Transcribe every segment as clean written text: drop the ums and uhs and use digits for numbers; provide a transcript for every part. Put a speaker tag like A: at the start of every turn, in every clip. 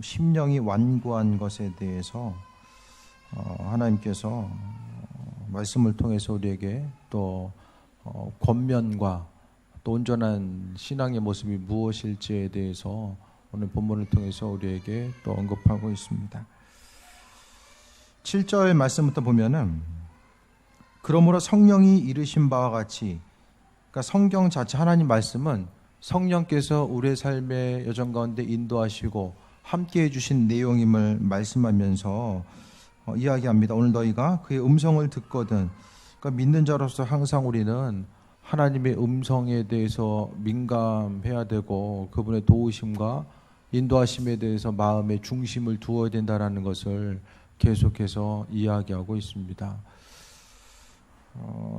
A: 심령이 완고한 것에 대해서 하나님께서 말씀을 통해서 우리에게 또 권면과 또 온전한 신앙의 모습이 무엇일지에 대해서 오늘 본문을 통해서 우리에게 또 언급하고 있습니다. 7절 말씀부터 보면은 그러므로 성령이 이르신 바와 같이, 그러니까 성경 자체 하나님 말씀은 성령께서 우리의 삶의 여정 가운데 인도하시고 함께 해주신 내용임을 말씀하면서 이야기합니다. 오늘 너희가 그의 음성을 듣거든, 그러니까 믿는 자로서 항상 우리는 하나님의 음성에 대해서 민감해야 되고 그분의 도우심과 인도하심에 대해서 마음의 중심을 두어야 된다는 것을 계속해서 이야기하고 있습니다.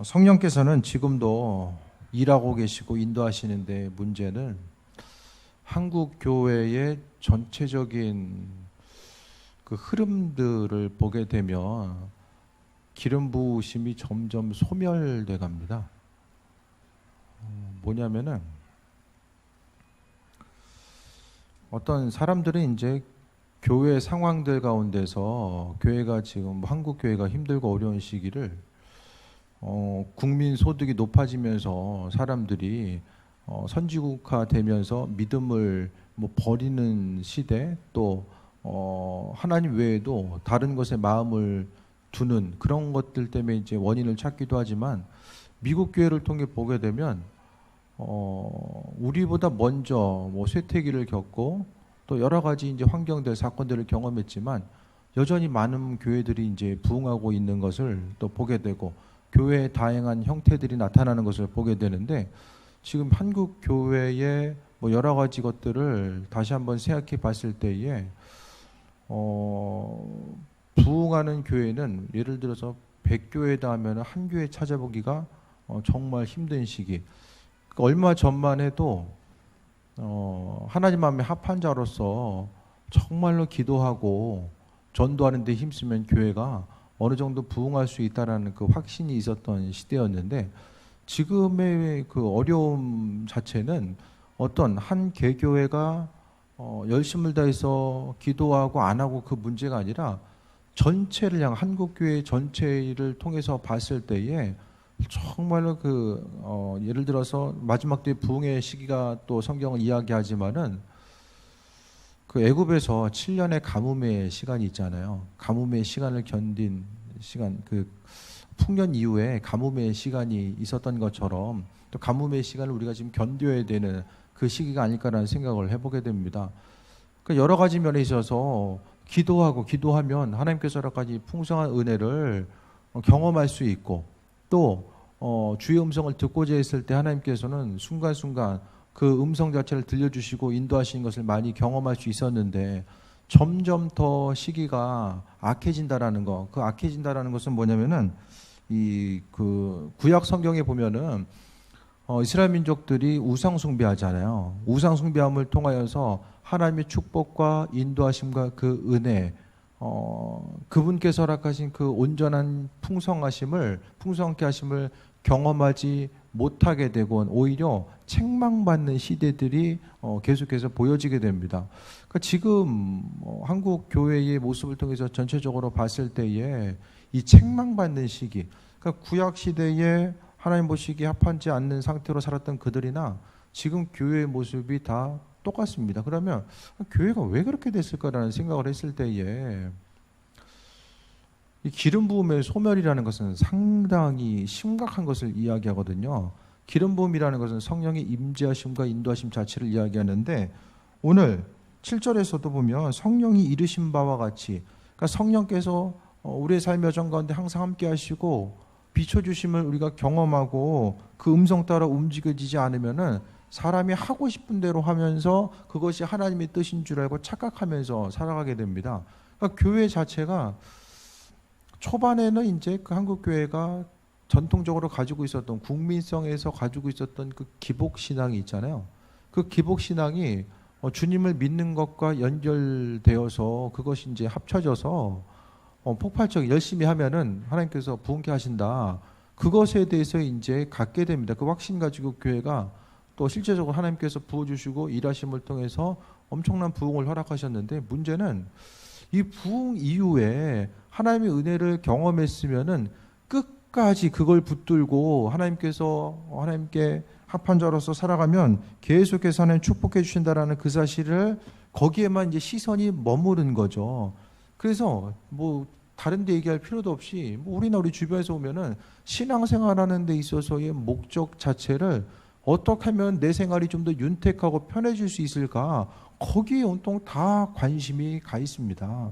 A: 성령께서는 지금도 일하고 계시고 인도하시는데, 문제는 한국 교회의 전체적인 그 흐름들을 보게 되면 기름 부으심이 점점 소멸돼 갑니다. 뭐냐면은 어떤 사람들은 이제 교회 상황들 가운데서 교회가 지금 한국 교회가 힘들고 어려운 시기를 국민 소득이 높아지면서 사람들이 선지국화 되면서 믿음을 버리는 시대, 또 하나님 외에도 다른 것에 마음을 두는 그런 것들 때문에 이제 원인을 찾기도 하지만, 미국 교회를 통해 보게 되면 우리보다 먼저 쇠퇴기를 겪고 또 여러 가지 이제 환경들, 사건들을 경험했지만 여전히 많은 교회들이 이제 부흥하고 있는 것을 또 보게 되고 교회의 다양한 형태들이 나타나는 것을 보게 되는데, 지금 한국 교회의 여러 가지 것들을 다시 한번 생각해 봤을 때에 부흥하는 교회는 예를 들어서 100교회다 하면 한 교회 찾아보기가 정말 힘든 시기. 얼마 전만 해도 하나님 마음에 합한 자로서 정말로 기도하고 전도하는 데 힘쓰면 교회가 어느 정도 부흥할 수 있다라는 그 확신이 있었던 시대였는데, 지금의 그 어려움 자체는 어떤 한 개교회가 열심을 다해서 기도하고 안 하고 그 문제가 아니라 전체를 향한 한국 교회 전체를 통해서 봤을 때에 정말로 예를 들어서 마지막 때 부흥의 시기가 또 성경을 이야기하지만은 그 애굽에서 7년의 가뭄의 시간이 있잖아요. 가뭄의 시간을 견딘 시간, 그 풍년 이후에 가뭄의 시간이 있었던 것처럼 또 가뭄의 시간을 우리가 지금 견뎌야 되는 그 시기가 아닐까라는 생각을 해보게 됩니다. 그러니까 여러 가지 면에 있어서 기도하면 하나님께서 여러 가지 풍성한 은혜를 경험할 수 있고, 또 주의 음성을 듣고자 했을 때 하나님께서는 순간순간 그 음성 자체를 들려주시고 인도하시는 것을 많이 경험할 수 있었는데, 점점 더 시기가 악해진다라는 거. 그 악해진다라는 것은 뭐냐면은 그 구약 성경에 보면은 이스라엘 민족들이 우상 숭배하잖아요. 우상 숭배함을 통하여서 하나님의 축복과 인도하심과 그 은혜, 그분께서 허락하신 그 온전한 풍성케 하심을 경험하지 못하게 되고 오히려 책망받는 시대들이 계속해서 보여지게 됩니다. 그러니까 지금 한국 교회의 모습을 통해서 전체적으로 봤을 때에 이 책망받는 시기, 그러니까 구약 시대에 하나님 보시기에 합하지 않는 상태로 살았던 그들이나 지금 교회의 모습이 다 똑같습니다. 그러면 교회가 왜 그렇게 됐을까라는 생각을 했을 때에 이 기름 부음의 소멸이라는 것은 상당히 심각한 것을 이야기하거든요. 기름 부음이라는 것은 성령의 임재하심과 인도하심 자체를 이야기하는데, 오늘 7절에서도 보면 성령이 이르신 바와 같이, 그러니까 성령께서 우리의 삶의 여정 가운데 항상 함께 하시고 비춰주심을 우리가 경험하고 그 음성 따라 움직여지지 않으면은 사람이 하고 싶은 대로 하면서 그것이 하나님의 뜻인 줄 알고 착각하면서 살아가게 됩니다. 그러니까 교회 자체가 초반에는 이제 그 한국 교회가 전통적으로 가지고 있었던 국민성에서 가지고 있었던 그 기복 신앙이 있잖아요. 그 기복 신앙이 주님을 믿는 것과 연결되어서 그것이 이제 합쳐져서 폭발적 열심히 하면은 하나님께서 부흥케 하신다. 그것에 대해서 이제 갖게 됩니다. 그 확신 가지고 교회가 또 실제적으로 하나님께서 부어주시고 일하심을 통해서 엄청난 부흥을 허락하셨는데, 문제는 이 부흥 이후에 하나님의 은혜를 경험했으면은 끝까지 그걸 붙들고 하나님께 합한 자로서 살아가면 계속해서 하나님 축복해 주신다라는 그 사실을 거기에만 이제 시선이 머무른 거죠. 그래서 뭐 다른 데 얘기할 필요도 없이 우리나 우리 주변에서 보면은 신앙생활하는 데 있어서의 목적 자체를 어떻게 하면 내 생활이 좀 더 윤택하고 편해질 수 있을까, 거기에 온통 다 관심이 가 있습니다.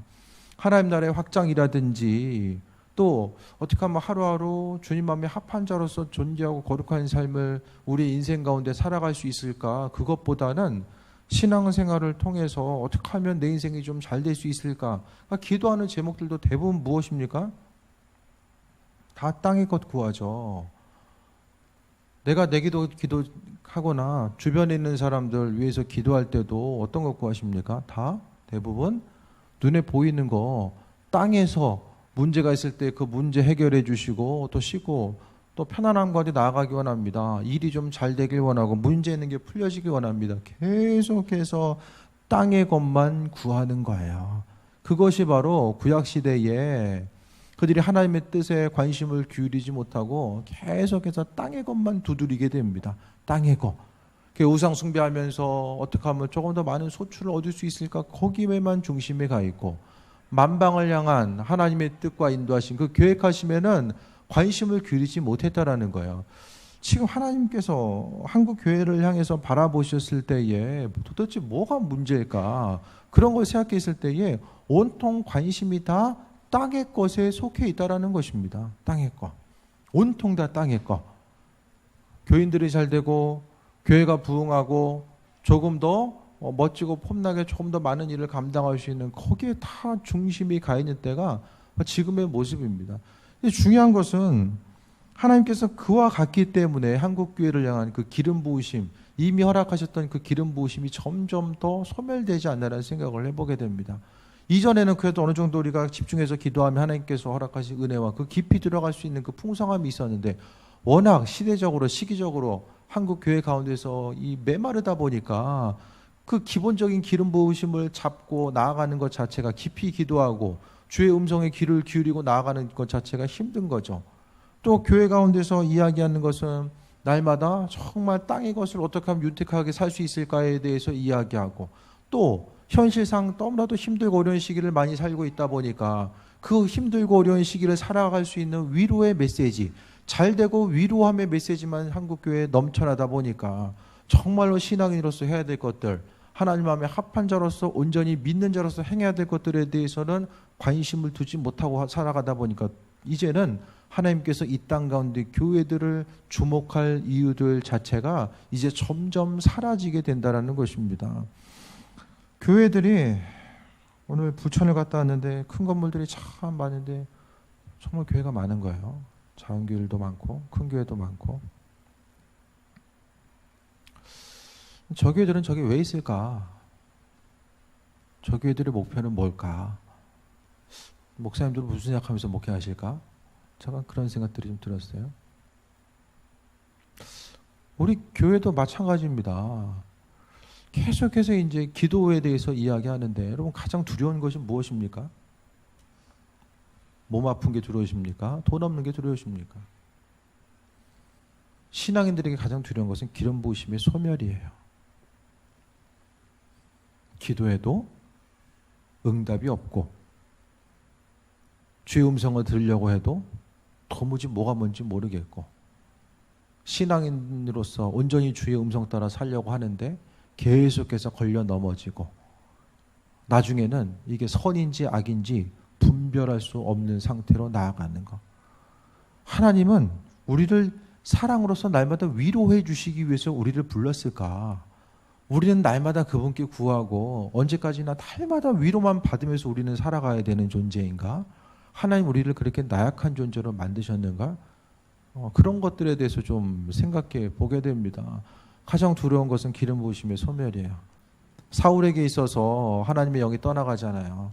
A: 하나님 나라의 확장이라든지, 또 어떻게 하면 하루하루 주님 마음에 합한 자로서 존재하고 거룩한 삶을 우리 인생 가운데 살아갈 수 있을까, 그것보다는 신앙생활을 통해서 어떻게 하면 내 인생이 좀 잘 될 수 있을까, 그러니까 기도하는 제목들도 대부분 무엇입니까? 다 땅의 것 구하죠. 내가 내 기도하거나 주변에 있는 사람들 위해서 기도할 때도 어떤 것 구하십니까? 다 대부분 눈에 보이는 거, 땅에서 문제가 있을 때 그 문제 해결해 주시고 또 쉬고 또 편안한 곳에 나아가기 원합니다. 일이 좀 잘 되길 원하고 문제 있는 게 풀려지길 원합니다. 계속해서 땅의 것만 구하는 거예요. 그것이 바로 구약시대에 그들이 하나님의 뜻에 관심을 기울이지 못하고 계속해서 땅의 것만 두드리게 됩니다. 땅의 것. 우상 숭배하면서 어떻게 하면 조금 더 많은 소출을 얻을 수 있을까, 거기에만 중심이 가 있고, 만방을 향한 하나님의 뜻과 인도하신 그 계획하심에는 관심을 기울이지 못했다라는 거예요. 지금 하나님께서 한국 교회를 향해서 바라보셨을 때에 도대체 뭐가 문제일까, 그런 걸 생각했을 때에 온통 관심이 다 땅의 것에 속해 있다라는 것입니다. 땅의 것. 온통 다 땅의 것. 교인들이 잘 되고 교회가 부흥하고 조금 더 멋지고 폼나게 조금 더 많은 일을 감당할 수 있는, 거기에 다 중심이 가 있는 때가 지금의 모습입니다. 중요한 것은 하나님께서 그와 같기 때문에 한국 교회를 향한 그 기름 부으심, 이미 허락하셨던 그 기름 부으심이 점점 더 소멸되지 않나라는 생각을 해보게 됩니다. 이전에는 그래도 어느 정도 우리가 집중해서 기도하면 하나님께서 허락하신 은혜와 그 깊이 들어갈 수 있는 그 풍성함이 있었는데, 워낙 시대적으로 시기적으로 한국 교회 가운데서 이 메마르다 보니까 그 기본적인 기름 부으심을 잡고 나아가는 것 자체가, 깊이 기도하고 주의 음성에 귀를 기울이고 나아가는 것 자체가 힘든 거죠. 또 교회 가운데서 이야기하는 것은 날마다 정말 땅의 것을 어떻게 하면 윤택하게 살 수 있을까에 대해서 이야기하고, 또 현실상 너무나도 힘들고 어려운 시기를 많이 살고 있다 보니까 그 힘들고 어려운 시기를 살아갈 수 있는 위로의 메시지, 잘되고 위로함의 메시지만 한국교회에 넘쳐나다 보니까 정말로 신앙인으로서 해야 될 것들, 하나님 마음에 합한 자로서 온전히 믿는 자로서 행해야 될 것들에 대해서는 관심을 두지 못하고 살아가다 보니까 이제는 하나님께서 이 땅 가운데 교회들을 주목할 이유들 자체가 이제 점점 사라지게 된다는 것입니다. 교회들이 오늘 부천을 갔다 왔는데 큰 건물들이 참 많은데 정말 교회가 많은 거예요. 작은 교회도 많고 큰 교회도 많고. 저 교회들은 저기 왜 있을까? 저 교회들의 목표는 뭘까? 목사님들은 무슨 생각하면서 목회하실까? 잠깐 그런 생각들이 좀 들었어요. 우리 교회도 마찬가지입니다. 계속해서 이제 기도에 대해서 이야기하는데, 여러분 가장 두려운 것이 무엇입니까? 몸 아픈 게 두려우십니까? 돈 없는 게 두려우십니까? 신앙인들에게 가장 두려운 것은 기름 부으심의 소멸이에요. 기도해도 응답이 없고, 주의 음성을 들으려고 해도 도무지 뭐가 뭔지 모르겠고, 신앙인으로서 온전히 주의 음성 따라 살려고 하는데 계속해서 걸려 넘어지고, 나중에는 이게 선인지 악인지 분별할 수 없는 상태로 나아가는 것. 하나님은 우리를 사랑으로서 날마다 위로해 주시기 위해서 우리를 불렀을까? 우리는 날마다 그분께 구하고 언제까지나 날마다 위로만 받으면서 우리는 살아가야 되는 존재인가? 하나님 우리를 그렇게 나약한 존재로 만드셨는가? 그런 것들에 대해서 좀 생각해 보게 됩니다. 가장 두려운 것은 기름 부으심의 소멸이에요. 사울에게 있어서 하나님의 영이 떠나가잖아요.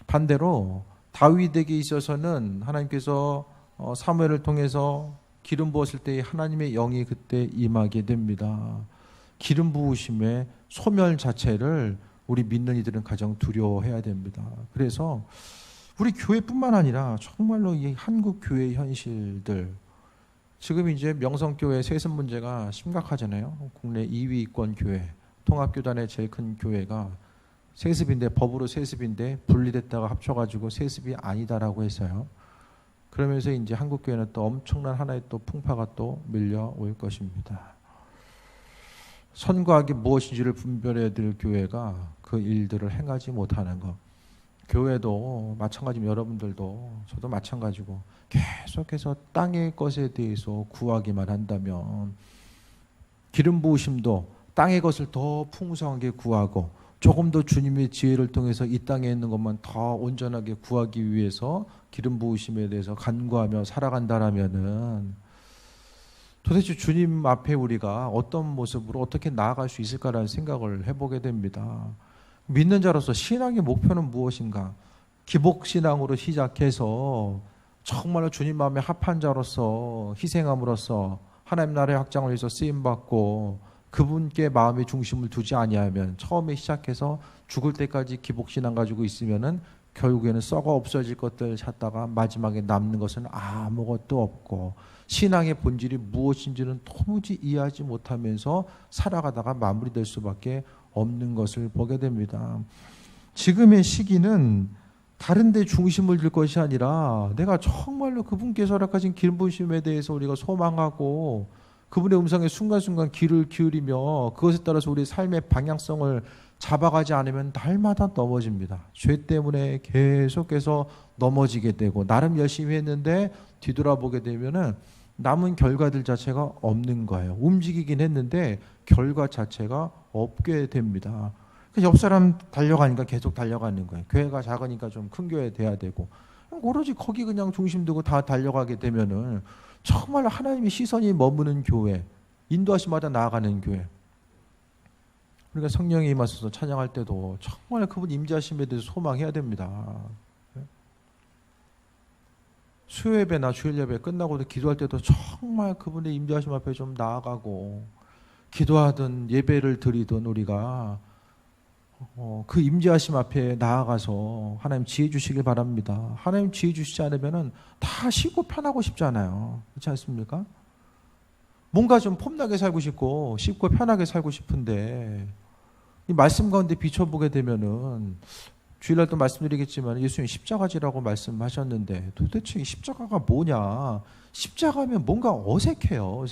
A: 반대로 다윗에게 있어서는 하나님께서 사무엘을 통해서 기름 부었을 때 하나님의 영이 그때 임하게 됩니다. 기름 부으심의 소멸 자체를 우리 믿는 이들은 가장 두려워해야 됩니다. 그래서 우리 교회뿐만 아니라 정말로 이 한국 교회의 현실들, 지금 이제 명성교회 세습 문제가 심각하잖아요. 국내 2위권 교회, 통합교단의 제일 큰 교회가 세습인데, 법으로 세습인데 분리됐다가 합쳐가지고 세습이 아니다라고 했어요. 그러면서 이제 한국 교회는 또 엄청난 하나의 또 풍파가 또 밀려올 것입니다. 선과 악이 무엇인지를 분별해야 될 교회가 그 일들을 행하지 못하는 것. 교회도 마찬가지면 여러분들도 저도 마찬가지고 계속해서 땅의 것에 대해서 구하기만 한다면, 기름 부으심도 땅의 것을 더 풍성하게 구하고 조금 더 주님의 지혜를 통해서 이 땅에 있는 것만 더 온전하게 구하기 위해서 기름 부으심에 대해서 간구하며 살아간다라면은 도대체 주님 앞에 우리가 어떤 모습으로 어떻게 나아갈 수 있을까라는 생각을 해보게 됩니다. 믿는 자로서 신앙의 목표는 무엇인가? 기복신앙으로 시작해서 정말로 주님 마음에 합한 자로서 희생함으로써 하나님 나라의 확장을 위해서 쓰임받고 그분께 마음의 중심을 두지 아니하면, 처음에 시작해서 죽을 때까지 기복신앙 가지고 있으면은 결국에는 썩어 없어질 것들을 찾다가 마지막에 남는 것은 아무것도 없고, 신앙의 본질이 무엇인지는 도무지 이해하지 못하면서 살아가다가 마무리될 수밖에 없는 것을 보게 됩니다. 지금의 시기는 다른 데 중심을 둘 것이 아니라 내가 정말로 그분께서 허락하신 기름 부으심에 대해서 우리가 소망하고 그분의 음성에 순간순간 귀를 기울이며 그것에 따라서 우리의 삶의 방향성을 잡아가지 않으면 날마다 넘어집니다. 죄 때문에 계속해서 넘어지게 되고, 나름 열심히 했는데 뒤돌아보게 되면은 남은 결과들 자체가 없는 거예요. 움직이긴 했는데 결과 자체가 없게 됩니다. 옆 사람 달려가니까 계속 달려가는 거예요. 교회가 작으니까 좀 큰 교회 돼야 되고, 오로지 거기 그냥 중심 두고 다 달려가게 되면은 정말 하나님의 시선이 머무는 교회, 인도하심마다 나아가는 교회. 우리가 성령이 임하셔서 찬양할 때도 정말 그분 임재하심에 대해서 소망해야 됩니다. 수요예배나 주일예배 끝나고도 기도할 때도 정말 그분의 임재하심 앞에 좀 나아가고, 기도하든 예배를 드리든 우리가 그 임재하심 앞에 나아가서 하나님 지혜 주시길 바랍니다. 하나님 지혜 주시지 않으면 다 쉽고 편하고 싶잖아요. 그렇지 않습니까? 뭔가 좀 폼나게 살고 싶고 쉽고 편하게 살고 싶은데, 이 말씀 가운데 비춰보게 되면은, 주일날도 말씀드리겠지만 예수님 십자가지라고 말씀하셨는데 도대체 이 십자가가 뭐냐? 십자가면 뭔가 어색해요.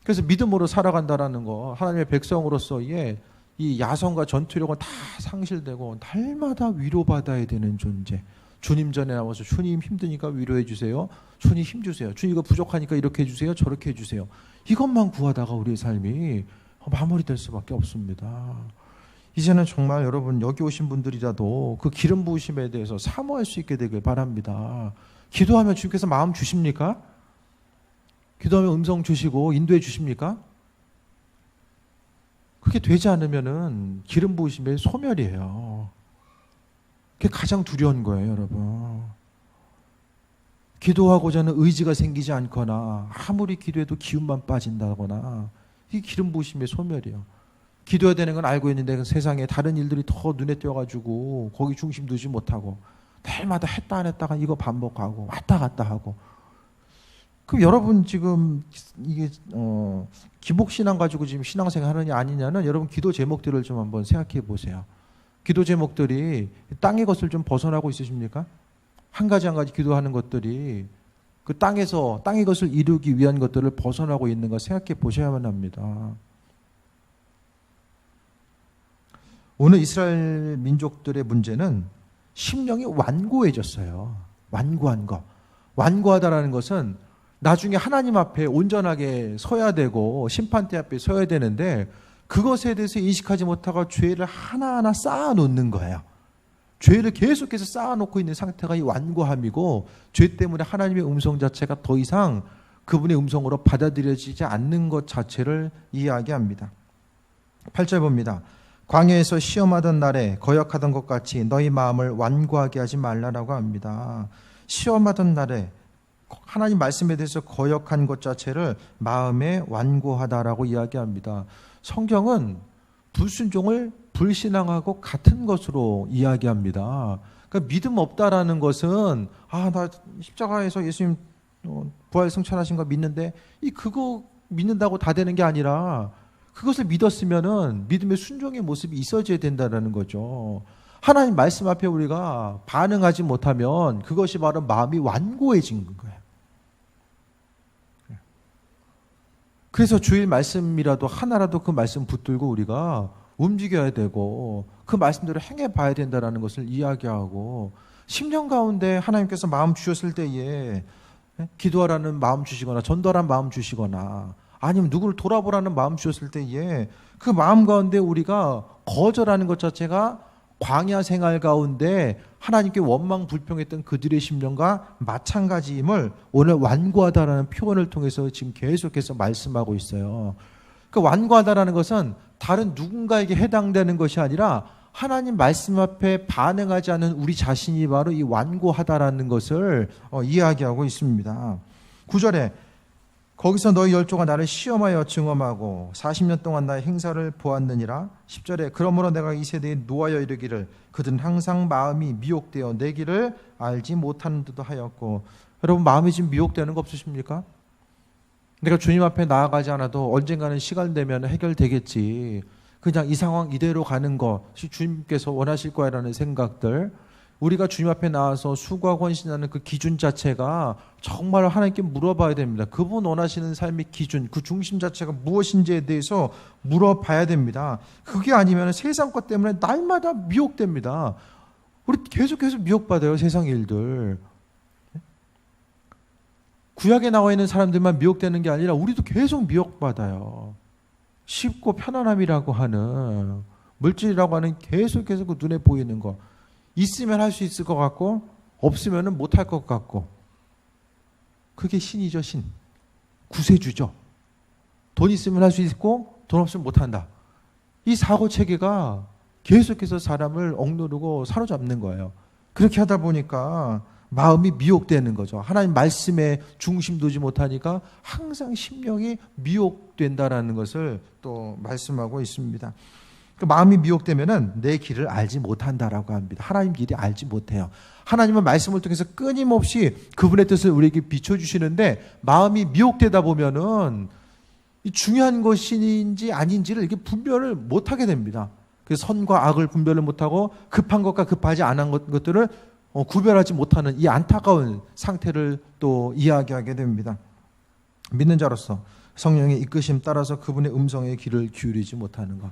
A: 그래서 믿음으로 살아간다라는 거, 하나님의 백성으로서의 이 야성과 전투력은 다 상실되고 날마다 위로받아야 되는 존재. 주님 전에 나와서 주님 힘드니까 위로해 주세요. 주님 힘 주세요. 주님 이거 부족하니까 이렇게 해주세요. 저렇게 해주세요. 이것만 구하다가 우리의 삶이 마무리될 수밖에 없습니다. 이제는 정말 여러분, 여기 오신 분들이라도 그 기름 부으심에 대해서 사모할 수 있게 되길 바랍니다. 기도하면 주님께서 마음 주십니까? 기도하면 음성 주시고 인도해 주십니까? 그게 되지 않으면은 기름 부으심의 소멸이에요. 그게 가장 두려운 거예요, 여러분. 기도하고자 하는 의지가 생기지 않거나 아무리 기도해도 기운만 빠진다거나, 이게 기름 부으심의 소멸이에요. 기도해야 되는 건 알고 있는데 세상에 다른 일들이 더 눈에 띄어가지고 거기 중심 두지 못하고 날마다 했다 안 했다가 이거 반복하고 왔다 갔다 하고. 그럼 여러분 지금 이게 기복신앙 가지고 지금 신앙생활 하느냐 아니냐는 여러분 기도 제목들을 좀 한번 생각해 보세요. 기도 제목들이 땅의 것을 좀 벗어나고 있으십니까? 한 가지 한 가지 기도하는 것들이 그 땅에서 땅의 것을 이루기 위한 것들을 벗어나고 있는 거 생각해 보셔야만 합니다. 오늘 이스라엘 민족들의 문제는 심령이 완고해졌어요. 완고한 거. 완고하다라는 것은 나중에 하나님 앞에 온전하게 서야 되고 심판대 앞에 서야 되는데, 그것에 대해서 인식하지 못하고 죄를 하나하나 쌓아놓는 거예요. 죄를 계속해서 쌓아놓고 있는 상태가 이 완고함이고, 죄 때문에 하나님의 음성 자체가 더 이상 그분의 음성으로 받아들여지지 않는 것 자체를 이야기합니다. 8절 봅니다. 광야에서 시험하던 날에 거역하던 것 같이 너희 마음을 완고하게 하지 말라라고 합니다. 시험하던 날에
B: 하나님 말씀에 대해서 거역한 것 자체를 마음에 완고하다라고 이야기합니다. 성경은 불순종을 불신앙하고 같은 것으로 이야기합니다. 그러니까 믿음 없다라는 것은 나 십자가에서 예수님 부활 승천하신 거 믿는데 그거 믿는다고 다 되는 게 아니라 그것을 믿었으면은 믿음의 순종의 모습이 있어져야 된다는 거죠. 하나님 말씀 앞에 우리가 반응하지 못하면 그것이 바로 마음이 완고해진 거예요. 그래서 주일 말씀이라도 하나라도 그 말씀 붙들고 우리가 움직여야 되고 그 말씀대로 행해봐야 된다는 것을 이야기하고 10년 가운데 하나님께서 마음 주셨을 때에 기도하라는 마음 주시거나 전도하라는 마음 주시거나 아니면 누구를 돌아보라는 마음 주셨을 때에 그 마음 가운데 우리가 거절하는 것 자체가 광야 생활 가운데 하나님께 원망 불평했던 그들의 심령과 마찬가지임을 오늘 완고하다라는 표현을 통해서 지금 계속해서 말씀하고 있어요. 그 완고하다라는 것은 다른 누군가에게 해당되는 것이 아니라 하나님 말씀 앞에 반응하지 않는 우리 자신이 바로 이 완고하다라는 것을 이야기하고 있습니다. 9절에 거기서 너희 열조가 나를 시험하여 증험하고 40년 동안 나의 행사를 보았느니라. 10절에 그러므로 내가 이 세대에 노하여 이르기를 그들은 항상 마음이 미혹되어 내 길을 알지 못하는 듯 하였고. 여러분 마음이 지금 미혹되는 거 없으십니까? 내가 주님 앞에 나아가지 않아도 언젠가는 시간 되면 해결되겠지. 그냥 이 상황 이대로 가는 것이 주님께서 원하실 거야라는 생각들, 우리가 주님 앞에 나와서 수고하고 헌신하는 그 기준 자체가 정말 하나님께 물어봐야 됩니다. 그분 원하시는 삶의 기준, 그 중심 자체가 무엇인지에 대해서 물어봐야 됩니다. 그게 아니면 세상 것 때문에 날마다 미혹됩니다. 우리 계속해서 미혹받아요. 세상 일들. 구약에 나와 있는 사람들만 미혹되는 게 아니라 우리도 계속 미혹받아요. 쉽고 편안함이라고 하는, 물질이라고 하는 계속해서 그 눈에 보이는 거, 있으면 할 수 있을 것 같고 없으면 못할 것 같고, 그게 신이죠. 신, 구세주죠. 돈 있으면 할 수 있고 돈 없으면 못한다. 이 사고체계가 계속해서 사람을 억누르고 사로잡는 거예요. 그렇게 하다 보니까 마음이 미혹되는 거죠. 하나님 말씀에 중심 두지 못하니까 항상 심령이 미혹된다라는 것을 또 말씀하고 있습니다. 그 마음이 미혹되면은 내 길을 알지 못한다라고 합니다. 하나님 길이 알지 못해요. 하나님은 말씀을 통해서 끊임없이 그분의 뜻을 우리에게 비춰주시는데 마음이 미혹되다 보면은 이 중요한 것인지 아닌지를 이렇게 분별을 못하게 됩니다. 그래서 선과 악을 분별을 못하고 급한 것과 급하지 않은 것들을 구별하지 못하는 이 안타까운 상태를 또 이야기하게 됩니다. 믿는 자로서 성령의 이끄심 따라서 그분의 음성에 귀를 기울이지 못하는 것.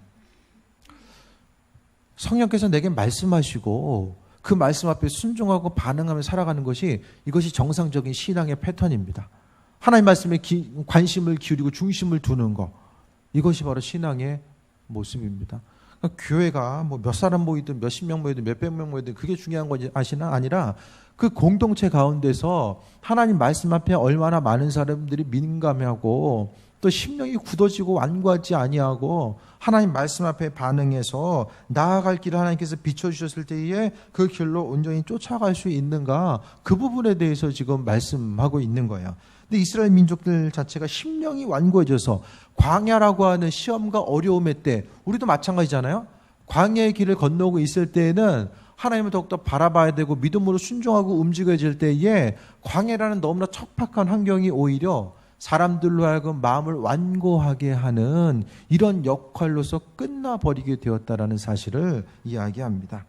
B: 성령께서 내게 말씀하시고 그 말씀 앞에 순종하고 반응하며 살아가는 것이, 이것이 정상적인 신앙의 패턴입니다. 하나님 말씀에 관심을 기울이고 중심을 두는 것, 이것이 바로 신앙의 모습입니다. 그러니까 교회가 뭐 몇 사람 모이든 몇십 명 모이든 몇백 명 모이든 그게 중요한 것이 아니라 그 공동체 가운데서 하나님 말씀 앞에 얼마나 많은 사람들이 민감하고 또 심령이 굳어지고 완고하지 아니하고 하나님 말씀 앞에 반응해서 나아갈 길을 하나님께서 비춰주셨을 때에 그 길로 온전히 쫓아갈 수 있는가, 그 부분에 대해서 지금 말씀하고 있는 거예요. 근데 이스라엘 민족들 자체가 심령이 완고해져서 광야라고 하는 시험과 어려움의 때, 우리도 마찬가지잖아요. 광야의 길을 건너고 있을 때에는 하나님을 더욱더 바라봐야 되고 믿음으로 순종하고 움직여질 때에 광야라는 너무나 척박한 환경이 오히려 사람들로 하여금 마음을 완고하게 하는 이런 역할로서 끝나버리게 되었다라는 사실을 이야기합니다.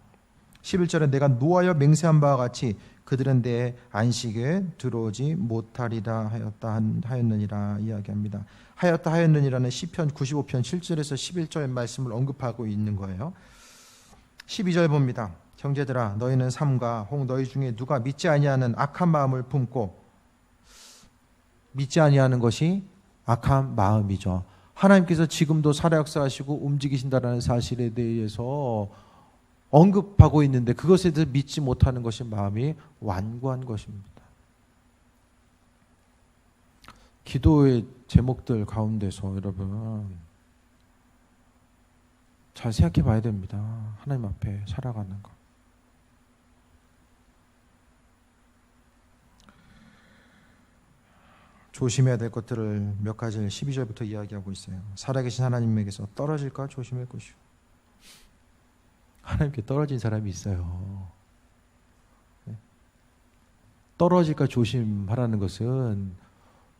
B: 11절에 내가 노하여 맹세한 바와 같이 그들은 내 안식에 들어오지 못하리라 하였느니라 이야기합니다. 하였느니라는 시편 95편 7절에서 11절의 말씀을 언급하고 있는 거예요. 12절 봅니다. 형제들아 너희는 삼가 혹 너희 중에 누가 믿지 아니하는 악한 마음을 품고, 믿지 아니하는 것이 악한 마음이죠. 하나님께서 지금도 살아 역사하시고 움직이신다는 사실에 대해서 언급하고 있는데 그것에 대해서 믿지 못하는 것이 마음이 완고한 것입니다. 기도의 제목들 가운데서 여러분 잘 생각해 봐야 됩니다. 하나님 앞에 살아가는 것. 조심해야 될 것들을 몇 가지를 12절부터 이야기하고 있어요. 살아계신 하나님에게서 떨어질까 조심할 것이요.
A: 하나님께 떨어진 사람이 있어요. 떨어질까 조심하라는 것은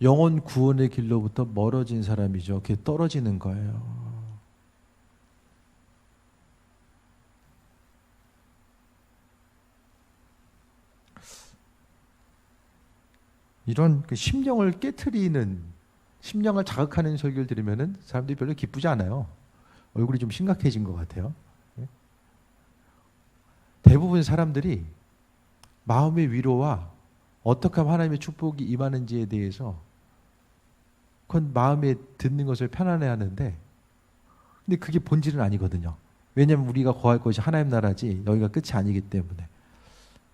A: 영혼 구원의 길로부터 멀어진 사람이죠. 그게 떨어지는 거예요. 이런 그 심령을 깨트리는, 심령을 자극하는 설교를 들으면은 사람들이 별로 기쁘지 않아요. 얼굴이 좀 심각해진 것 같아요. 대부분 사람들이 마음의 위로와 어떻게 하면 하나님의 축복이 임하는지에 대해서 그건 마음에 듣는 것을 편안해하는데, 근데 그게 본질은 아니거든요. 왜냐하면 우리가 거할 것이 하나님 나라지 여기가 끝이 아니기 때문에.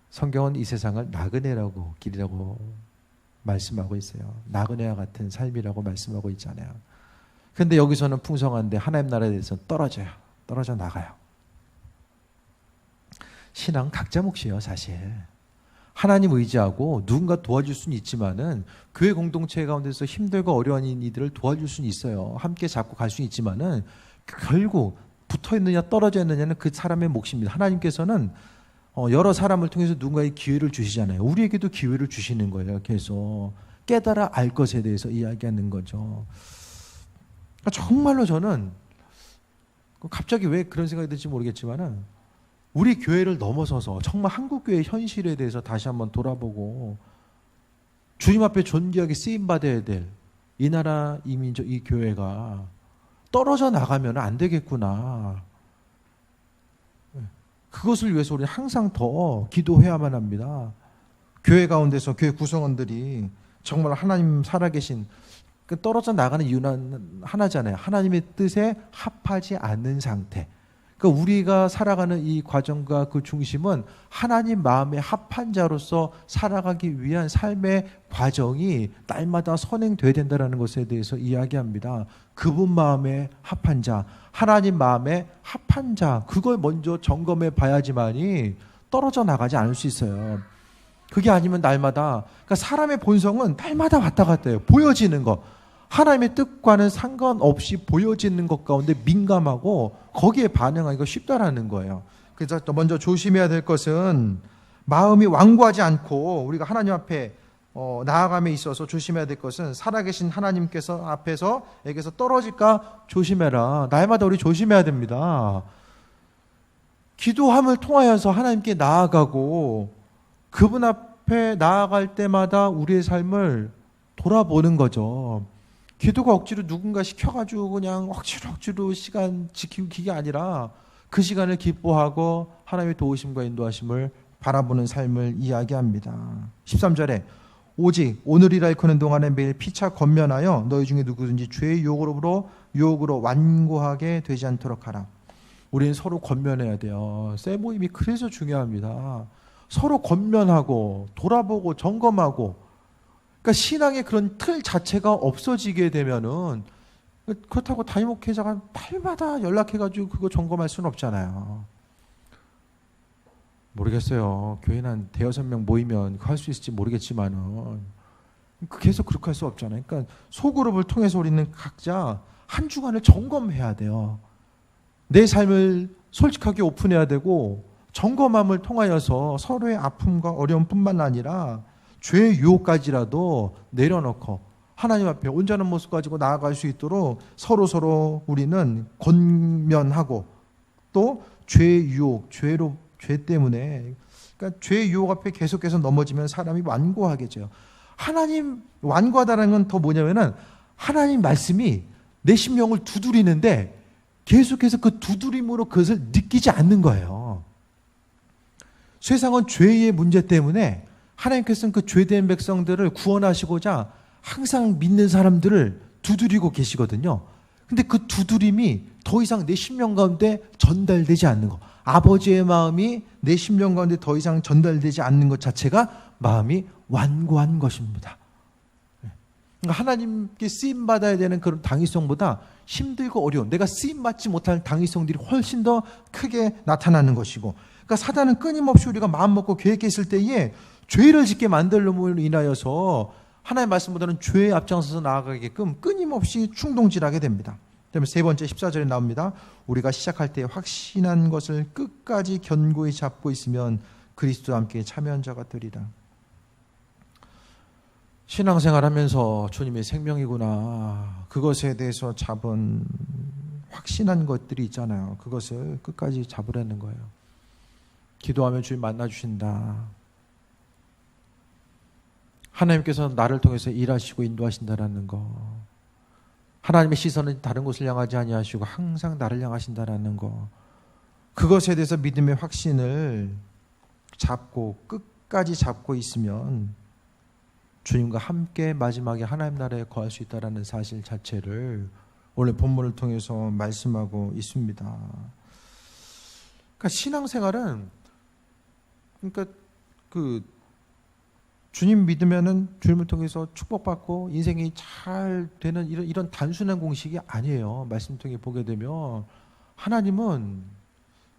A: 성경은 이 세상을 나그네라고 길이라고 말씀하고 있어요. 나그네와 같은 삶이라고 말씀하고 있잖아요. 그런데 여기서는 풍성한데 하나님 나라에 대해서 떨어져요. 떨어져 나가요. 신앙 각자 몫이에요, 사실. 하나님 의지하고 누군가 도와줄 수는 있지만은 교회 공동체 가운데서 힘들고 어려운 이들을 도와줄 수는 있어요. 함께 잡고 갈 수는 있지만은 결국 붙어 있느냐 떨어져 있느냐는 그 사람의 몫입니다. 하나님께서는 여러 사람을 통해서 누군가의 기회를 주시잖아요. 우리에게도 기회를 주시는 거예요. 계속 깨달아 알 것에 대해서 이야기하는 거죠. 정말로 저는 갑자기 왜 그런 생각이 들지 모르겠지만은 우리 교회를 넘어서서 정말 한국교회의 현실에 대해서 다시 한번 돌아보고 주님 앞에 존귀하게 쓰임받아야 될 이 나라, 이 민족, 이 교회가 떨어져 나가면 안 되겠구나. 그것을 위해서 우리는 항상 더 기도해야만 합니다. 교회 가운데서 교회 구성원들이 정말 하나님 살아계신, 떨어져 나가는 이유는 하나잖아요. 하나님의 뜻에 합하지 않는 상태. 그러니까 우리가 살아가는 이 과정과 그 중심은 하나님 마음에 합한 자로서 살아가기 위한 삶의 과정이 날마다 선행돼야 된다는 것에 대해서 이야기합니다. 그분 마음에 합한 자, 하나님 마음에 합한 자, 그걸 먼저 점검해 봐야지만이 떨어져 나가지 않을 수 있어요. 그게 아니면 날마다, 그러니까 사람의 본성은 날마다 왔다 갔다 해요. 보여지는 거. 하나님의 뜻과는 상관없이 보여지는 것 가운데 민감하고 거기에 반응하기가 쉽다라는 거예요. 그래서 또 먼저 조심해야 될 것은 마음이 완고하지 않고 우리가 하나님 앞에 나아감에 있어서 조심해야 될 것은 살아계신 하나님께서 앞에서 떨어질까 조심해라. 날마다 우리 조심해야 됩니다. 기도함을 통하여서 하나님께 나아가고 그분 앞에 나아갈 때마다 우리의 삶을 돌아보는 거죠. 기도가 억지로 누군가 시켜가지고 그냥 억지로 시간 지키기 아니라 그 시간을 기뻐하고 하나님의 도우심과 인도하심을 바라보는 삶을 이야기합니다. 13절에 오직 오늘이라 일컫는 동안에 매일 피차 권면하여 너희 중에 누구든지 죄의 유혹으로 완고하게 되지 않도록 하라. 우리는 서로 권면해야 돼요. 새 모임이 그래서 중요합니다. 서로 권면하고 돌아보고 점검하고, 그러니까 신앙의 그런 틀 자체가 없어지게 되면은, 그렇다고 담임 목회자가 날마다 연락해가지고 그거 점검할 수는 없잖아요. 모르겠어요. 교회는 한 대여섯 명 모이면 할 수 있을지 모르겠지만은 계속 그렇게 할 수 없잖아요. 그러니까 소그룹을 통해서 우리는 각자 한 주간을 점검해야 돼요. 내 삶을 솔직하게 오픈해야 되고 점검함을 통하여서 서로의 아픔과 어려움뿐만 아니라 죄의 유혹까지라도 내려놓고 하나님 앞에 온전한 모습 가지고 나아갈 수 있도록 서로 우리는 권면하고, 또 죄의 유혹, 죄 때문에, 그러니까 죄의 유혹 앞에 계속해서 넘어지면 사람이 완고하게 돼요. 하나님 완고하다는 건 더 뭐냐면은 하나님 말씀이 내 심령을 두드리는데 계속해서 그 두드림으로 그것을 느끼지 않는 거예요. 세상은 죄의 문제 때문에 하나님께서는 그 죄된 백성들을 구원하시고자 항상 믿는 사람들을 두드리고 계시거든요. 근데 그 두드림이 더 이상 내 심령 가운데 전달되지 않는 거, 아버지의 마음이 내 심령 가운데 더 이상 전달되지 않는 것 자체가 마음이 완고한 것입니다. 그러니까 하나님께 쓰임받아야 되는 그런 당위성보다 힘들고 어려운, 내가 쓰임받지 못할 당위성들이 훨씬 더 크게 나타나는 것이고, 그러니까 사단은 끊임없이 우리가 마음 먹고 계획했을 때에 죄를 짓게 만들므로 인하여서
B: 하나님의 말씀보다는 죄에 앞장서서 나아가게끔 끊임없이 충동질하게 됩니다. 그다음에 세 번째 14절에 나옵니다. 우리가 시작할 때 확신한 것을 끝까지 견고히 잡고 있으면 그리스도와 함께 참여한 자가 되리라. 신앙생활하면서 주님의 생명이구나, 그것에 대해서 잡은 확신한 것들이 있잖아요. 그것을 끝까지 잡으라는 거예요. 기도하면 주님 만나주신다. 하나님께서 나를 통해서 일하시고 인도하신다라는 거. 하나님의 시선은 다른 곳을 향하지 아니하시고 항상 나를 향하신다라는 거. 그것에 대해서 믿음의 확신을 잡고 끝까지 잡고 있으면 주님과 함께 마지막에 하나님 나라에 거할 수 있다라는 사실 자체를 오늘 본문을 통해서 말씀하고 있습니다. 그러니까 신앙생활은, 그러니까 그 주님 믿으면은 주님을 통해서 축복받고 인생이 잘 되는 이런 단순한 공식이 아니에요. 말씀 통해 보게 되면 하나님은,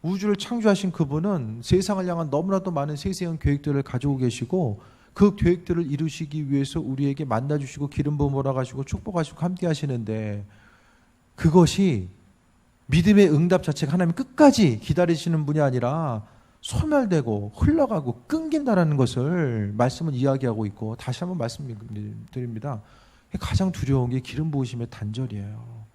B: 우주를 창조하신 그분은 세상을 향한 너무나도 많은 세세한 계획들을 가지고 계시고, 그 계획들을 이루시기 위해서 우리에게 만나주시고 기름 부음 몰아가시고 축복하시고 함께 하시는데, 그것이 믿음의 응답 자체가 하나님 끝까지 기다리시는 분이 아니라 소멸되고 흘러가고 끊긴다라는 것을 말씀은 이야기하고 있고, 다시 한번 말씀드립니다. 가장 두려운 게 기름 부으심의 단절이에요.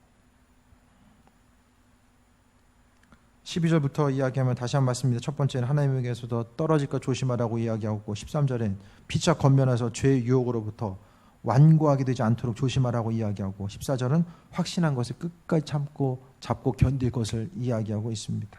B: 12절부터 이야기하면 다시 한번 말씀입니다. 첫 번째는 하나님에게서도 떨어질까 조심하라고 이야기하고, 13절엔 피차 건면해서 죄의 유혹으로부터 완고하게 되지 않도록 조심하라고 이야기하고, 14절은 확신한 것을 끝까지 참고 잡고 견딜 것을 이야기하고 있습니다.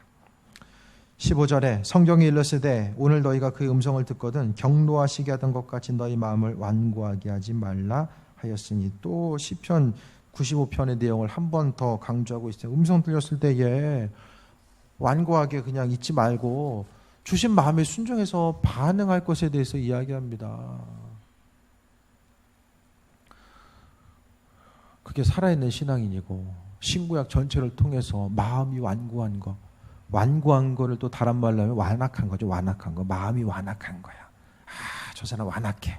B: 15절에 성경에 일렀으되 오늘 너희가 그의 음성을 듣거든 경노하시게 하던 것 같이 너희 마음을 완고하게 하지 말라 하였으니, 또 시편 95편의 내용을 한 번 더 강조하고 있어요. 음성 들렸을 때에 완고하게 그냥 있지 말고 주신 마음에 순종해서 반응할 것에 대해서 이야기합니다. 그게 살아있는 신앙인이고, 신구약 전체를 통해서 마음이 완고한 거, 완고한 거를 또 다른 말로 하면 완악한 거죠. 완악한 거. 마음이 완악한 거야. 저 사람 완악해.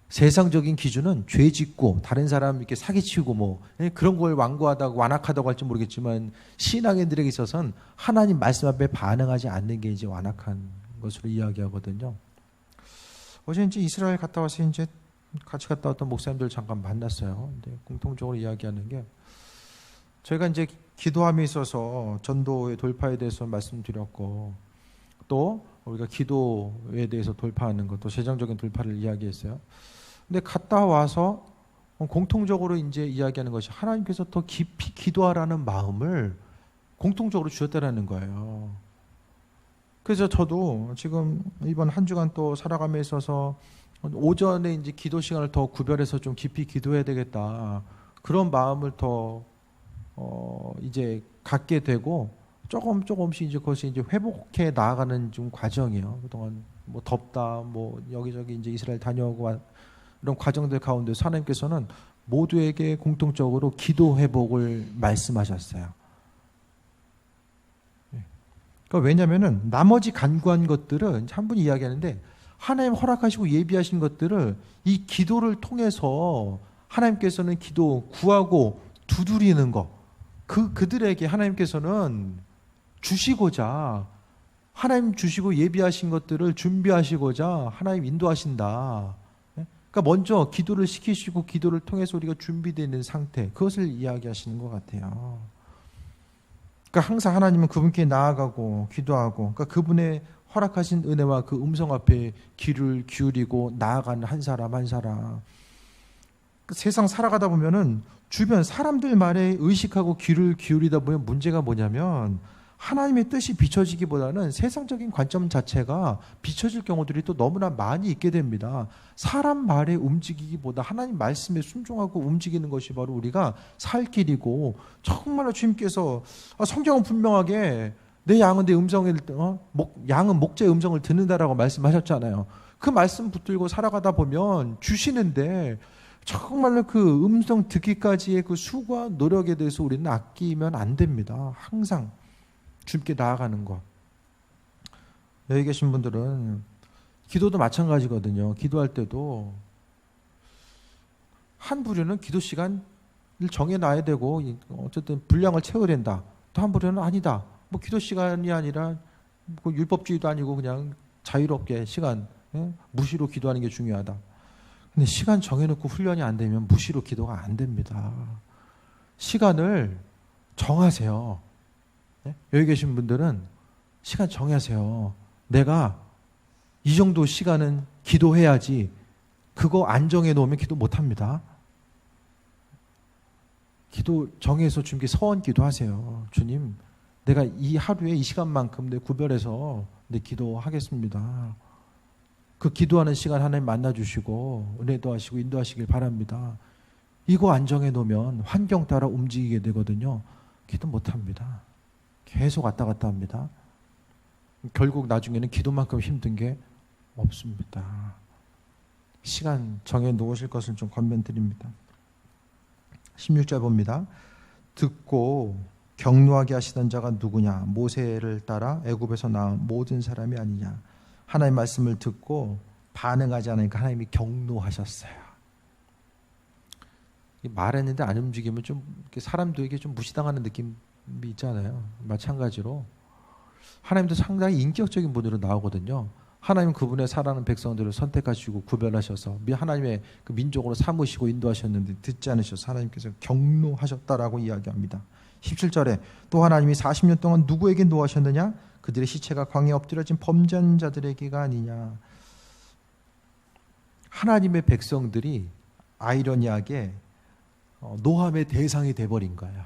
B: 세상적인 기준은 죄 짓고 다른 사람 이렇게 사기치고 뭐 그런 걸 완고하다고 완악하다고 할지 모르겠지만, 신앙인들에게 있어서는 하나님 말씀 앞에 반응하지 않는 게 이제 완악한 것으로 이야기하거든요. 어제 이제 이스라엘 갔다 와서 이제 같이 갔다 왔던 목사님들 잠깐 만났어요. 근데 공통적으로 이야기하는 게, 저희가 이제 기도함에 있어서 전도의 돌파에 대해서 말씀드렸고, 또 우리가 기도에 대해서 돌파하는 것도 재정적인 돌파를 이야기했어요. 근데 갔다 와서 공통적으로 이제 이야기하는 것이, 하나님께서 더 깊이 기도하라는 마음을 공통적으로 주셨다라는 거예요. 그래서 저도 지금 이번 한 주간 또 살아감에 있어서 오전에 이제 기도 시간을 더 구별해서 좀 깊이 기도해야 되겠다, 그런 마음을 더 이제 갖게 되고, 조금씩 이제 그것이 이제 회복해 나아가는 좀 과정이에요. 그동안 뭐 덥다, 뭐 여기저기 이제 이스라엘 다녀오고 이런 과정들 가운데 하나님께서는 모두에게 공통적으로 기도 회복을 말씀하셨어요. 그러니까 왜냐하면은 나머지 간구한 것들은 한 분이 이야기하는데, 하나님 허락하시고 예비하신 것들을 이 기도를 통해서 하나님께서는 기도 구하고 두드리는 거, 그들에게 하나님께서는 주시고자, 하나님 주시고 예비하신 것들을 준비하시고자 하나님 인도하신다. 그러니까 먼저 기도를 시키시고 기도를 통해서 우리가 준비되어 있는 상태, 그것을 이야기하시는 것 같아요. 그러니까 항상 하나님은 그분께 나아가고 기도하고, 그러니까 그분의 허락하신 은혜와 그 음성 앞에 귀를 기울이고 나아가는 한 사람 한 사람. 세상 살아가다 보면은 주변 사람들 말에 의식하고 귀를 기울이다 보면 문제가 뭐냐면, 하나님의 뜻이 비춰지기보다는 세상적인 관점 자체가 비춰질 경우들이 또 너무나 많이 있게 됩니다. 사람 말에 움직이기보다 하나님 말씀에 순종하고 움직이는 것이 바로 우리가 살 길이고, 정말로 주님께서 성경은 분명하게 내 양은 내 음성을 양은 목자의 음성을 듣는다라고 말씀하셨잖아요. 그 말씀 붙들고 살아가다 보면 주시는데, 정말로 그 음성 듣기까지의 그 수고와 노력에 대해서 우리는 아끼면 안 됩니다. 항상 주님께 나아가는 것. 여기 계신 분들은 기도도 마찬가지거든요. 기도할 때도 한 부류는 기도 시간을 정해놔야 되고 어쨌든 분량을 채워야 된다. 또 한 부류는 아니다. 뭐 기도 시간이 아니라 뭐 율법주의도 아니고 그냥 자유롭게 시간 무시로 기도하는 게 중요하다. 근데 시간 정해놓고 훈련이 안 되면 무시로 기도가 안 됩니다. 시간을 정하세요. 여기 계신 분들은 시간 정하세요. 내가 이 정도 시간은 기도해야지. 그거 안 정해놓으면 기도 못합니다. 기도 정해서 주님께 서원 기도하세요. 주님, 내가 이 하루에 이 시간만큼 내 구별해서 내 기도하겠습니다. 그 기도하는 시간 하나님 만나주시고 은혜도 하시고 인도하시길 바랍니다. 이거 안 정해놓으면 환경 따라 움직이게 되거든요. 기도 못합니다. 계속 왔다 갔다 합니다. 결국 나중에는 기도만큼 힘든 게 없습니다. 시간 정해놓으실 것을 좀 권면드립니다. 16절 봅니다. 듣고 경노하게 하시던 자가 누구냐? 모세를 따라 애굽에서 나온 모든 사람이 아니냐? 하나님의 말씀을 듣고 반응하지 않으니까 하나님이 경노하셨어요. 말했는데 안 움직이면 좀 사람들에게 좀 무시당하는 느낌이 있잖아요. 마찬가지로 하나님도 상당히 인격적인 분으로 나오거든요. 하나님 그분의 사랑하는 백성들을 선택하시고 구별하셔서 하나님의 그 민족으로 삼으시고 인도하셨는데 듣지 않으셔서 하나님께서 경노하셨다라고 이야기합니다. 17절에 또 하나님이 40년 동안 누구에게 노하셨느냐? 그들의 시체가 광야에 엎드려진 범죄한 자들에게가 아니냐. 하나님의 백성들이 아이러니하게 노함의 대상이 돼버린 거예요.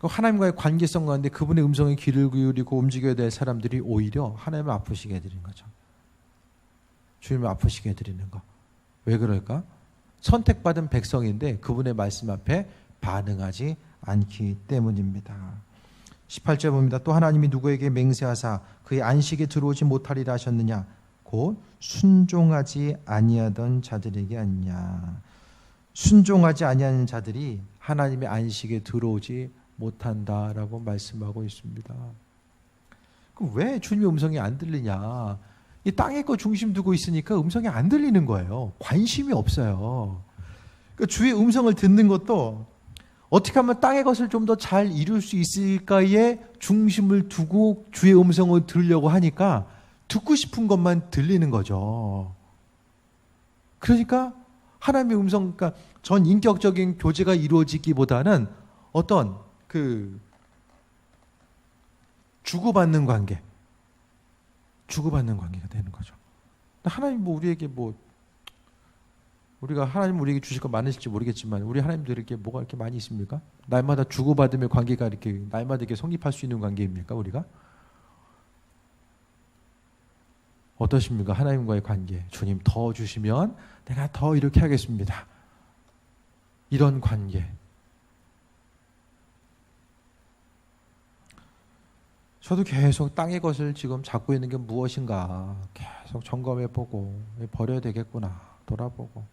B: 하나님과의 관계성 가운데 그분의 음성에 귀를 기울이고 움직여야 될 사람들이 오히려 하나님을 아프시게 해드리는 거죠. 주님을 아프시게 해드리는 거. 왜 그럴까? 선택받은 백성인데 그분의 말씀 앞에 반응하지 않기 때문입니다. 18절 봅니다. 또 하나님이 누구에게 맹세하사 그의 안식에 들어오지 못하리라 하셨느냐? 곧 순종하지 아니하던 자들에게 아니냐. 순종하지 아니하는 자들이 하나님의 안식에 들어오지 못한다라고 말씀하고 있습니다. 그럼 왜 주님의 음성이 안 들리냐? 이 땅의 거 중심 두고 있으니까 음성이 안 들리는 거예요. 관심이 없어요. 그러니까 주의 음성을 듣는 것도 어떻게 하면 땅의 것을 좀 더 잘 이룰 수 있을까에 중심을 두고 주의 음성을 들으려고 하니까 듣고 싶은 것만 들리는 거죠. 그러니까 하나님의 음성, 그러니까 전 인격적인 교제가 이루어지기보다는 어떤 그 주고받는 관계가 되는 거죠. 하나님 우리에게 우리가 하나님 우리에게 주실 거 많으실지 모르겠지만 우리 하나님들에게 뭐가 이렇게 많이 있습니까? 날마다 주고받으며 관계가 이렇게 날마다 이렇게 성립할 수 있는 관계입니까? 우리가 어떠십니까? 하나님과의 관계. 주님 더 주시면 내가 더 이렇게 하겠습니다. 이런 관계. 저도 계속 땅의 것을 지금 잡고 있는 게 무엇인가 계속 점검해보고 버려야 되겠구나 돌아보고.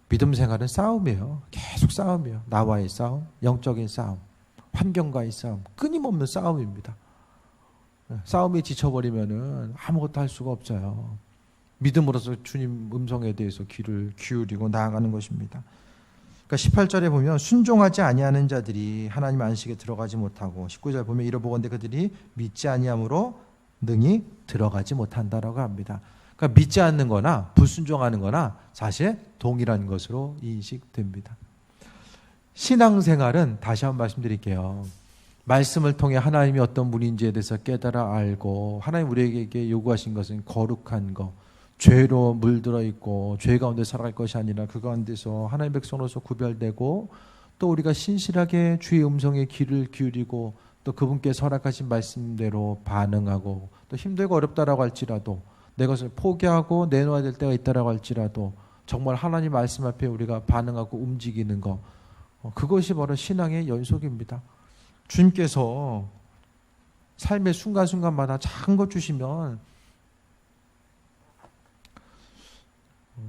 B: 믿음 생활은 싸움이에요. 계속 싸움이에요. 나와의 싸움, 영적인 싸움, 환경과의 싸움, 끊임없는 싸움입니다. 싸움에 지쳐버리면은 아무것도 할 수가 없어요. 믿음으로서 주님 음성에 대해서 귀를 기울이고 나아가는 것입니다. 그러니까 18절에 보면 순종하지 아니하는 자들이 하나님 안식에 들어가지 못하고 19절 보면 이러보건대 그들이 믿지 아니함으로 능히 들어가지 못한다라고 합니다. 그러니까 믿지 않는 거나 불순종하는 거나 사실 동일한 것으로 인식됩니다. 신앙생활은 다시 한번 말씀드릴게요. 말씀을 통해 하나님이 어떤 분인지에 대해서 깨달아 알고 하나님 우리에게 요구하신 것은 거룩한 것, 죄로 물들어 있고 죄 가운데 살아갈 것이 아니라 그 가운데서 하나님의 백성으로서 구별되고 또 우리가 신실하게 주의 음성에 귀를 기울이고 또 그분께 허락하신 말씀대로 반응하고 또 힘들고 어렵다라고 할지라도 내 것을 포기하고 내놓아야 될 때가 있다라고 할지라도 정말 하나님 말씀 앞에 우리가 반응하고 움직이는 것, 그것이 바로 신앙의 연속입니다. 주님께서 삶의 순간순간마다 작은 것 주시면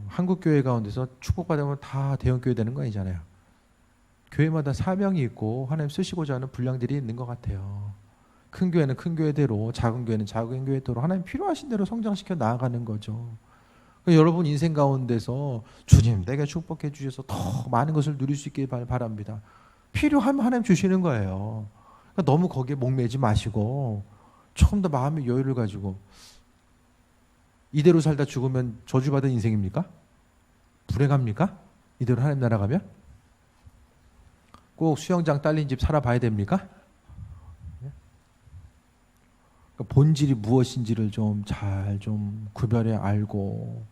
B: 한국교회 가운데서 축복받으면 다 대형교회 되는 거 아니잖아요. 교회마다 사명이 있고 하나님 쓰시고자 하는 분량들이 있는 것 같아요. 큰 교회는 큰 교회대로, 작은 교회는 작은 교회대로 하나님 필요하신 대로 성장시켜 나아가는 거죠. 여러분 인생 가운데서 주님 내게 축복해 주셔서 더 많은 것을 누릴 수 있길 바랍니다. 필요하면 하나님 주시는 거예요. 그러니까 너무 거기에 목매지 마시고 조금 더 마음의 여유를 가지고 이대로 살다 죽으면 저주받은 인생입니까? 불행합니까? 이대로 하나님 나라 가면? 꼭 수영장 딸린 집 살아봐야 됩니까? 그러니까 본질이 무엇인지를 좀 잘 좀 구별해 알고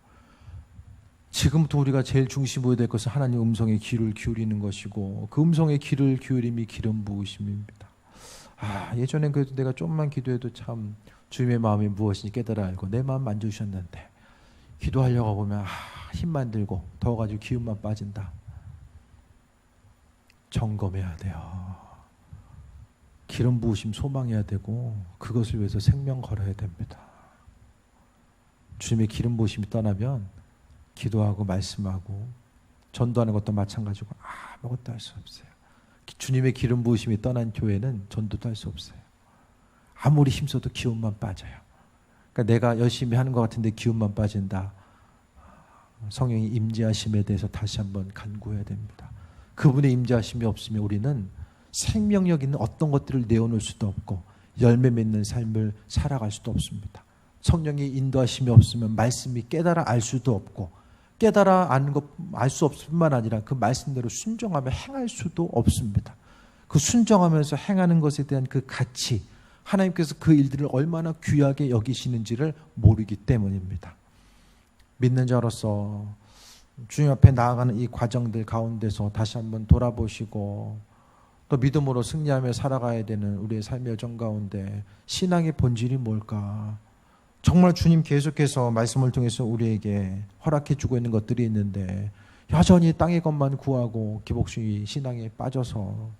B: 지금부터 우리가 제일 중심으로 될 것은 하나님 음성에 귀를 기울이는 것이고 그 음성에 귀를 기울임이 기름 부으심입니다. 예전엔 그래도 내가 좀만 기도해도 참 주님의 마음이 무엇인지 깨달아 알고 내 마음 만져주셨는데 기도하려고 보면 힘만 들고 더워가지고 기운만 빠진다. 점검해야 돼요. 기름 부으심 소망해야 되고 그것을 위해서 생명 걸어야 됩니다. 주님의 기름 부으심이 떠나면 기도하고 말씀하고 전도하는 것도 마찬가지고 아무것도 할 수 없어요. 주님의 기름 부으심이 떠난 교회는 전도도 할 수 없어요. 아무리 힘써도 기운만 빠져요. 그러니까 내가 열심히 하는 것 같은데 기운만 빠진다. 성령이 임재하심에 대해서 다시 한번 간구해야 됩니다. 그분의 임재하심이 없으면 우리는 생명력 있는 어떤 것들을 내어놓을 수도 없고 열매 맺는 삶을 살아갈 수도 없습니다. 성령의 인도하심이 없으면 말씀이 깨달아 알 수도 없고 깨달아 아는 것 알 수 없을 뿐만 아니라 그 말씀대로 순종하며 행할 수도 없습니다. 그 순종하면서 행하는 것에 대한 그 가치, 하나님께서 그 일들을 얼마나 귀하게 여기시는지를 모르기 때문입니다. 믿는 자로서 주님 앞에 나아가는 이 과정들 가운데서 다시 한번 돌아보시고 또 믿음으로 승리하며 살아가야 되는 우리의 삶의 여정 가운데 신앙의 본질이 뭘까? 정말 주님 계속해서 말씀을 통해서 우리에게 허락해 주고 있는 것들이 있는데 여전히 땅의 것만 구하고 기복주의 신앙에 빠져서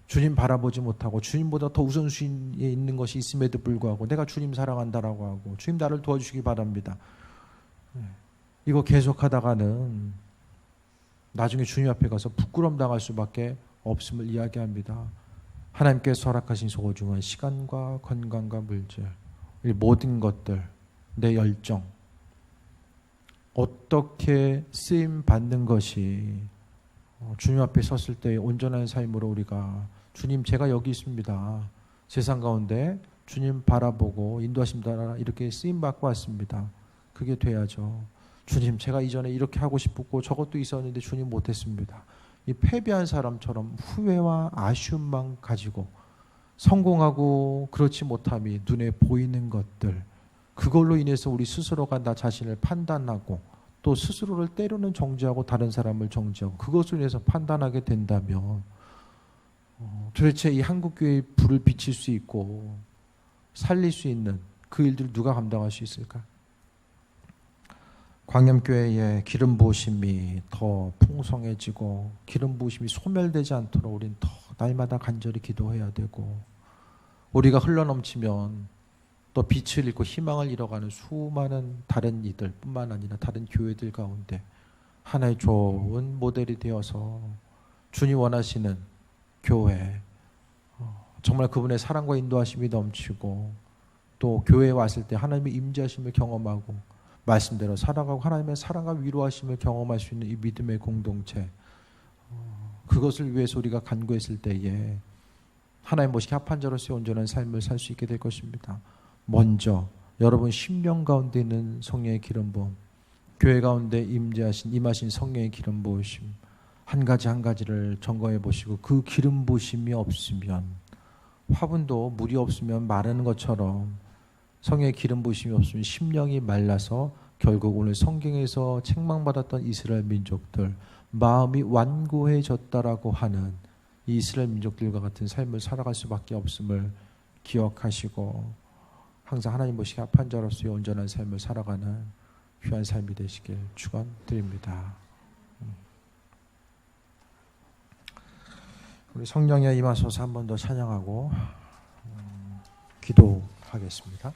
B: 주님 바라보지 못하고 주님보다 더 우선순위에 있는 것이 있음에도 불구하고 내가 주님 사랑한다라고 하고 주님 나를 도와주시기 바랍니다. 이거 계속하다가는 나중에 주님 앞에 가서 부끄럼 당할 수밖에 없음을 이야기합니다. 하나님께서 허락하신 소중한 시간과 건강과 물질, 이 모든 것들, 내 열정, 어떻게 쓰임 받는 것이 주님 앞에 섰을 때 온전한 삶으로 우리가 주님 제가 여기 있습니다. 세상 가운데 주님 바라보고 인도하심 따라 이렇게 쓰임 받고 왔습니다. 그게 돼야죠. 주님 제가 이전에 이렇게 하고 싶었고 저것도 있었는데 주님 못했습니다. 이 패배한 사람처럼 후회와 아쉬움만 가지고 성공하고 그렇지 못함이 눈에 보이는 것들, 그걸로 인해서 우리 스스로가 나 자신을 판단하고 또 스스로를 때로는 정죄하고 다른 사람을 정죄하고 그것을 위해서 판단하게 된다면 도대체 이 한국교회의 불을 비칠 수 있고 살릴 수 있는 그 일들을 누가 감당할 수 있을까? 광염교회의 기름 부으심이 더 풍성해지고 기름 부으심이 소멸되지 않도록 우린 더 날마다 간절히 기도해야 되고 우리가 흘러넘치면 또 빛을 잃고 희망을 잃어가는 수많은 다른 이들 뿐만 아니라 다른 교회들 가운데 하나의 좋은 모델이 되어서 주님 원하시는 교회, 정말 그분의 사랑과 인도하심이 넘치고 또 교회에 왔을 때 하나님의 임재하심을 경험하고 말씀대로 살아가고 하나님의 사랑과 위로하심을 경험할 수 있는 이 믿음의 공동체, 그것을 위해서 우리가 간구했을 때에 하나님 모시기 합한 자로서의 온전한 삶을 살 수 있게 될 것입니다. 먼저 여러분 심령 가운데 있는 성령의 기름 부음, 교회 가운데 임하신 성령의 기름 부으심 한 가지 한 가지를 점검해 보시고 그 기름 부으심이 없으면 화분도 물이 없으면 마르는 것처럼 성령의 기름 부으심이 없으면 심령이 말라서 결국 오늘 성경에서 책망받았던 이스라엘 민족들 마음이 완고해졌다라고 하는 이 이스라엘 민족들과 같은 삶을 살아갈 수밖에 없음을 기억하시고 항상 하나님 보시기 합한 자로서의 온전한 삶을 살아가는 귀한 삶이 되시길 축원드립니다. 우리 성령에 임하소서 한 번 더 찬양하고 기도하겠습니다.